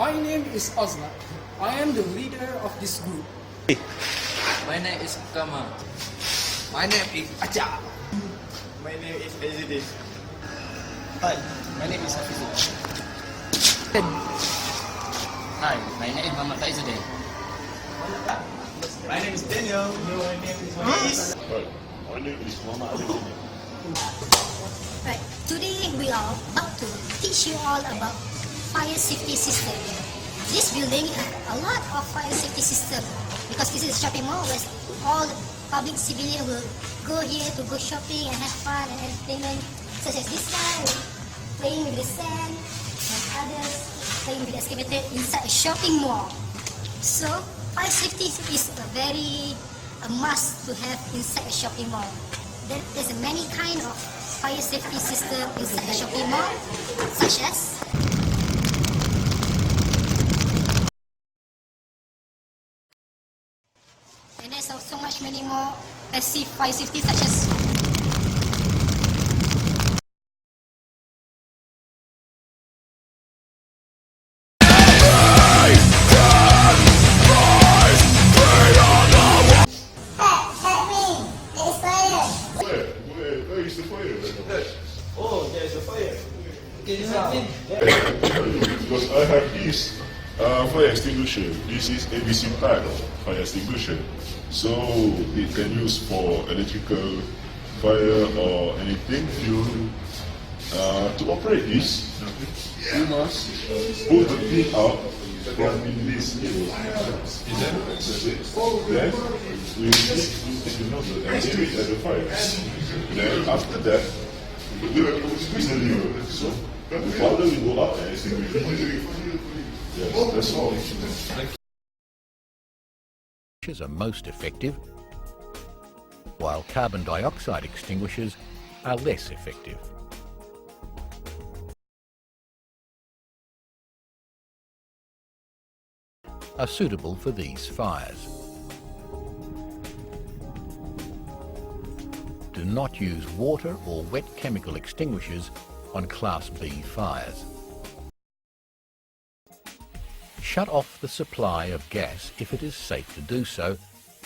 My name is Osla. I am the leader of this group. My name is Kama. My name is Acha. My name is Azidis. Hi, my name is Hafizul. Hi, my name is Muhammad Faizuddin. My name is Daniel. My name is Luis. Hi, my name is Muhammad Ali. Right, today we are about to teach you all about fire safety system. This building has a lot of fire safety system because this is a shopping mall where all the public civilians will go here to go shopping and have fun and entertainment, such as this guy playing with the sand and others playing with the excavator inside a shopping mall. So fire safety is a must to have inside a shopping mall. There's many kind of fire safety system inside a shopping mall, such as and there's so much many more passive fire safety, such as Where is the fire? Oh, there's a fire. Because I have this fire extinguisher. This is ABC type fire extinguisher. So it can use for electrical fire or anything. To operate this, you must pull the pin out from in this. Then we take the nozzle and aim it at the fire. Then after that, we will squeeze the lever. So the powder will go up and extinguish it. Yes, that's all. Are most effective, while carbon dioxide extinguishers are less effective. Are suitable for these fires. Do not use water or wet chemical extinguishers on Class B fires. Shut off the supply of gas if it is safe to do so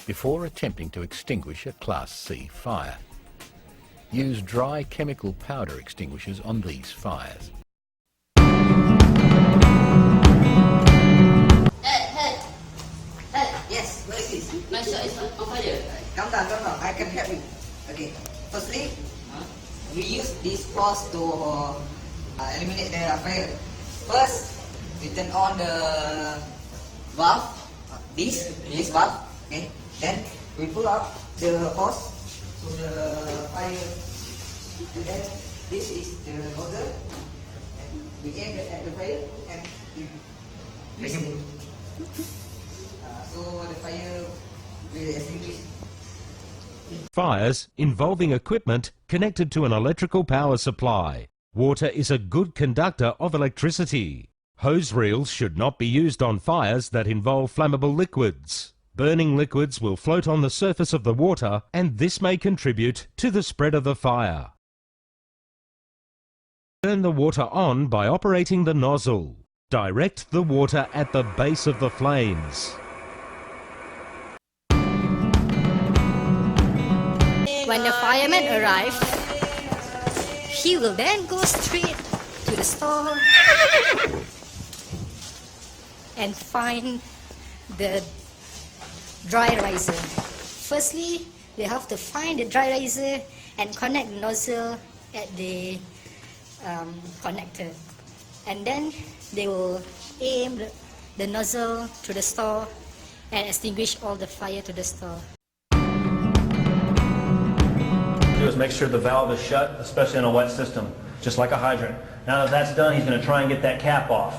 before attempting to extinguish a Class C fire. Use dry chemical powder extinguishers on these fires. Hey, yes, where is this? My shop is on fire. Come down, I can help you. Okay, firstly, we use this force to eliminate the fire. First, we turn on the valve, this valve, okay. Then we pull up the hose to the fire. And then this is the nozzle. And we aim it at the fire and we so the fire will extinguish. Fires involving equipment connected to an electrical power supply. Water is a good conductor of electricity. Hose reels should not be used on fires that involve flammable liquids. Burning liquids will float on the surface of the water, and this may contribute to the spread of the fire. Turn the water on by operating the nozzle. Direct the water at the base of the flames. when the fireman arrives, he will then go straight to the store and find the dry riser. Firstly, they have to find the dry riser and connect the nozzle at the connector, and then they will aim the nozzle to the store and extinguish all the fire to the store. Do is make sure the valve is shut, especially in a wet system, just like a hydrant. Now that that's done, he's going to try and get that cap off.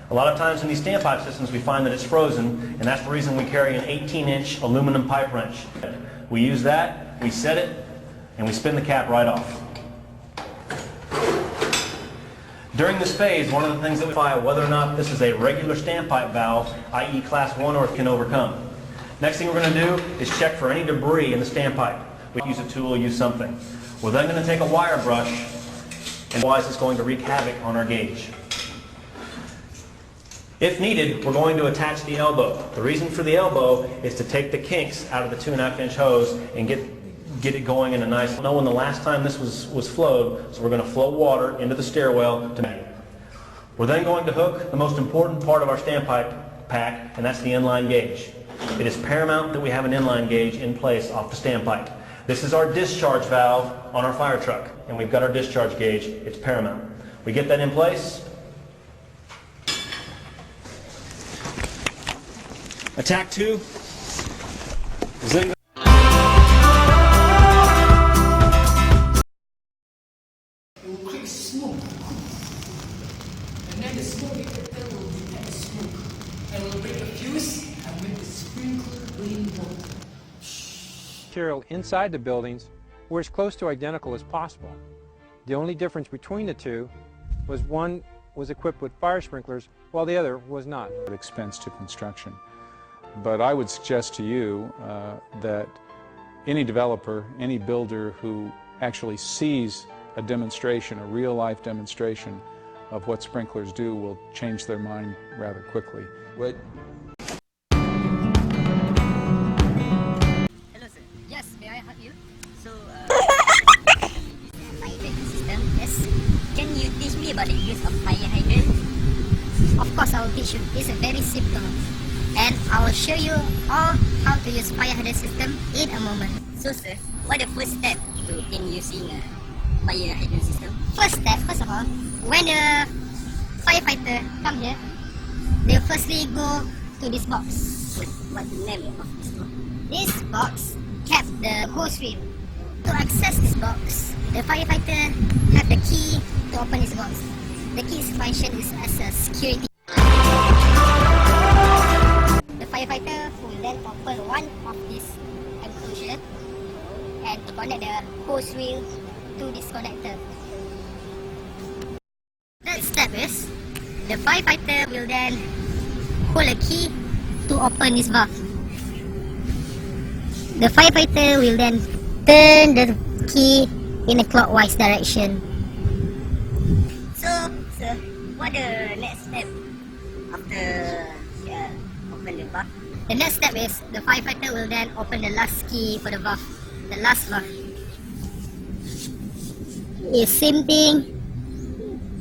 A lot of times in these standpipe systems we find that it's frozen, and that's the reason we carry an 18-inch aluminum pipe wrench. We use that, we set it, and we spin the cap right off. During this phase, one of the things that we find whether or not this is a regular standpipe valve, i.e. class 1, or it can overcome. Next thing we're going to do is check for any debris in the standpipe. We use a tool, use something. We're then going to take a wire brush, and otherwise it's going to wreak havoc on our gauge. If needed, we're going to attach the elbow. The reason for the elbow is to take the kinks out of the 2.5-inch hose and get it going in a nice... I don't know when the last time this was flowed, so we're going to flow water into the stairwell to... We're then going to hook the most important part of our standpipe pack, and that's the inline gauge. It is paramount that we have an inline gauge in place off the standpipe. This is our discharge valve on our fire truck, and we've got our discharge gauge. It's paramount. We get that in place. Attack 2. Zing. It will create smoke. And then the smoke detector will detect smoke. And will break the fuse and make the sprinkler bleed water. Material inside the buildings were as close to identical as possible. The only difference between the two was one was equipped with fire sprinklers while the other was not. Expense to construction. But I would suggest to you that any developer, any builder who actually sees a demonstration, a real-life demonstration of what sprinklers do will change their mind rather quickly. Hello sir. Yes, may I help you? So, fire hydrant system, yes. Can you teach me about the use of fire hydrant? Of course, I will teach you. It's very simple. And I will show you all how to use fire hydrant system in a moment. So sir, what the first step in using a fire hydrant system? First of all, when the firefighter come here, they'll firstly go to this box. What's the name of this box? This box kept the hose reel. To access this box, the firefighter have the key to open this box. The key's function is as a security. The firefighter will then open one of this enclosure and connect the hose reel to this connector. Third step is the firefighter will then hold a key to open this valve. The firefighter will then turn the key in a clockwise direction. So, sir, what the next step after open the valve? The next step is the firefighter will then open the last key for the valve. The last valve. It's same thing.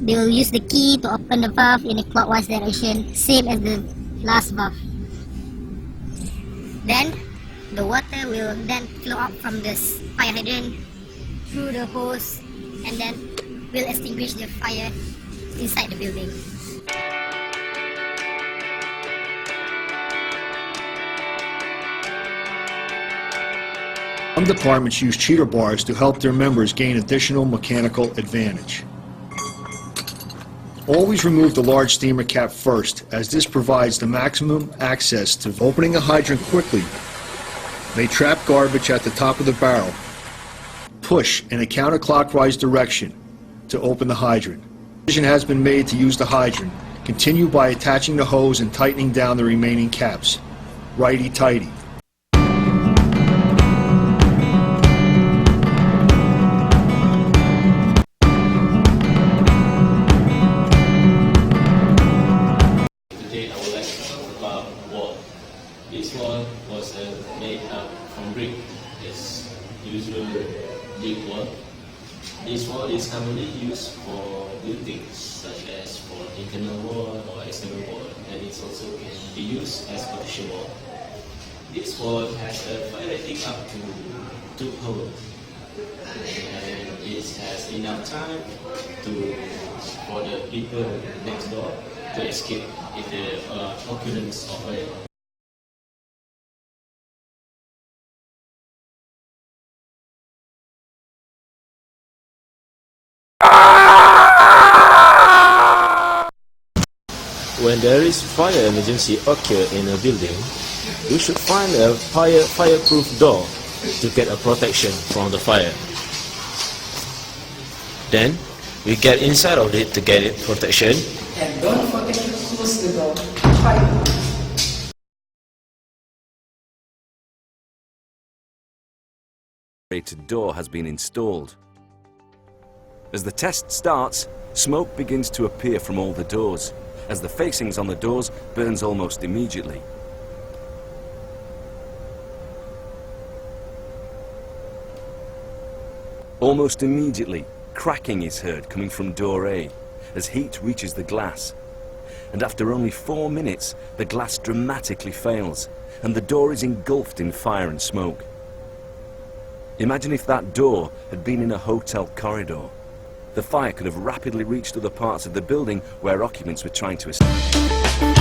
They will use the key to open the valve in a clockwise direction, same as the last valve. Then, the water will then flow up from this fire hydrant through the hose and then will extinguish the fire inside the building. Some departments use cheater bars to help their members gain additional mechanical advantage. Always remove the large steamer cap first, as this provides the maximum access to opening a hydrant quickly. May trap garbage at the top of the barrel. Push in a counterclockwise direction to open the hydrant. Decision has been made to use the hydrant. Continue by attaching the hose and tightening down the remaining caps. Righty-tighty. This wall was made up from brick. It's usual brick wall. This wall is commonly used for buildings such as for internal wall or external wall, and it also can be used as partition wall. This wall has a fire rating up to 2 holes, and it has enough time for the people next door to escape if the occurrence of fire. When there is fire emergency occur in a building, we should find a fireproof door to get a protection from the fire. Then we get inside of it to get it protection. And don't forget to close the door. Rated door has been installed. As the test starts, smoke begins to appear from all the doors, as the facings on the doors burns almost immediately. Almost immediately, cracking is heard coming from door A as heat reaches the glass. And after only 4 minutes, the glass dramatically fails and the door is engulfed in fire and smoke. Imagine if that door had been in a hotel corridor. The fire could have rapidly reached other parts of the building where occupants were trying to escape.